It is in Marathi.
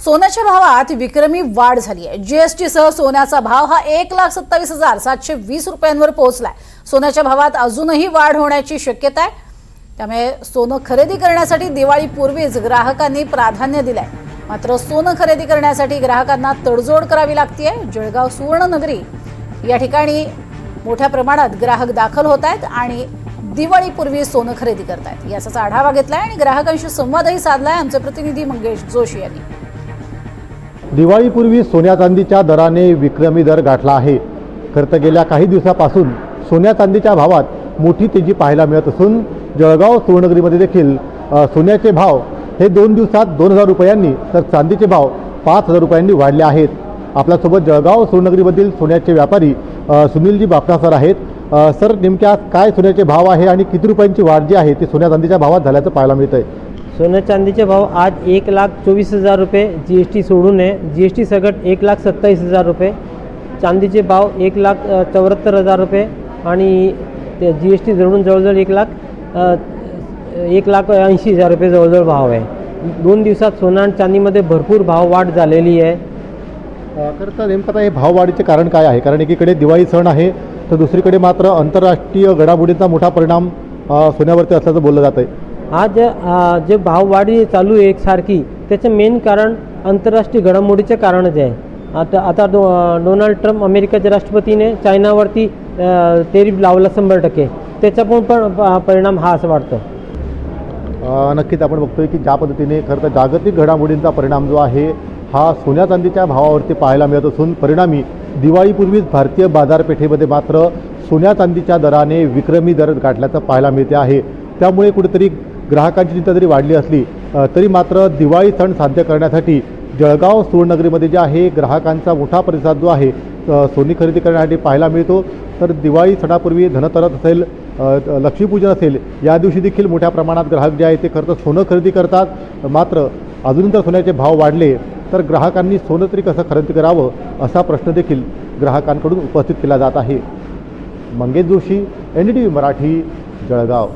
सोन्याच्या भावात विक्रमी वाढ झाली आहे। जीएसटी सह सोन्याचा भाव हा 1,27,720 रुपयांवर पोहोचलाय। सोन्याच्या भावात अजूनही वाढ होण्याची शक्यता आहे। त्यामुळे सोनं खरेदी करण्यासाठी दिवाळीपूर्वीच ग्राहकांनी प्राधान्य दिलंय। मात्र सोनं खरेदी करण्यासाठी ग्राहकांना तडजोड करावी लागतेय। जळगाव सुवर्णनगरी या ठिकाणी मोठ्या प्रमाणात ग्राहक दाखल होत आहेत आणि दिवाळीपूर्वी सोनं खरेदी करतायत। याचा आढावा घेतलाय आणि ग्राहकांशी संवादही साधलाय आमचे प्रतिनिधी मंगेश जोशी यांनी। दिवाळीपूर्वी सोन्या चांदीच्या दराने विक्रमी दर गाठला आहे। खरं तर गेल्या काही दिवसापासून सोन्या चांदीच्या भावात मोठी तेजी पाहायला मिळत असून जळगाव सुवर्णनगरीमध्ये देखील सोन्याचे भाव हे 2 दिवसात 2,000 रुपयांनी तर चांदीचे भाव 5,000 रुपयांनी वाढले आहेत। आपल्यासोबत जळगाव सुवर्णनगरीमधील सोन्याचे व्यापारी सुनीलजी बापना सर आहेत। सर, नेमक्या काय सोन्याचे भाव आहे आणि किती रुपयांची वाढ जी आहे ती सोन्या चांदीच्या भावात झाल्याचं पाहायला मिळतंय? सोन्या चांदीचे भाव आज 1,24,000 रुपये जीएसटी सोडून आहे। जीएसटी सकट 1,27,000 रुपये। चांदीचे भाव 1,74,000 रुपये आणि जीएसटी जोडून जवळजवळ 1,80,000 रुपये जवळजवळ भाव आहे। 2 दिवसात सोना आणि चांदीमध्ये भरपूर भाव वाढ झालेली आहे। खरं तर नेमकं आता हे भाववाढीचे कारण काय आहे? कारण एकीकडे दिवाळी सण आहे तर दुसरीकडे मात्र आंतरराष्ट्रीय घडामोडींचा मोठा परिणाम सोन्यावरती असल्याचं बोललं जात आहे। आज जे भाववाढी चालू आहे एकसारखी, त्याचं मेन कारण आंतरराष्ट्रीय घडामोडीचे कारणच आहे। आता डोनाल्ड ट्रम्प अमेरिकेच्या राष्ट्रपतीने चायनावरती टेरिफ लावला 100%, त्याचा पण परिणाम हा असं वाटतं। नक्कीच आपण बघतोय की ज्या पद्धतीने खरं तर जागतिक घडामोडींचा परिणाम जो आहे हा सोन्या चांदीच्या भावावरती पाहायला मिळत असून परिणामी दिवाळीपूर्वीच भारतीय बाजारपेठेमध्ये मात्र सोन्या चांदीच्या दराने विक्रमी दर गाठल्याचं पाहायला मिळते आहे। त्यामुळे कुठेतरी ग्राहकांची चिंता जरी वाढली असली तरी मात्र दिवाळी सण साध्य करण्यासाठी जळगाव सुवर्णनगरीमध्ये जे आहे ग्राहकांचा मोठा प्रतिसाद जो आहे सोनी खरेदी करण्यासाठी पाहायला मिळतो। तर दिवाळी सणापूर्वी धनतेरस असेल, लक्ष्मीपूजन असेल, या दिवशी देखील मोठ्या प्रमाणात ग्राहक जे आहे ते खरं तर सोनं खरेदी करतात। मात्र अजून जर सोन्याचे भाव वाढले तर ग्राहकांनी सोनं तरी कसं खरेदी करावं असा प्रश्न देखील ग्राहकांकडून उपस्थित केला जात आहे। मंगेश जोशी, NDTV मराठी, जळगाव।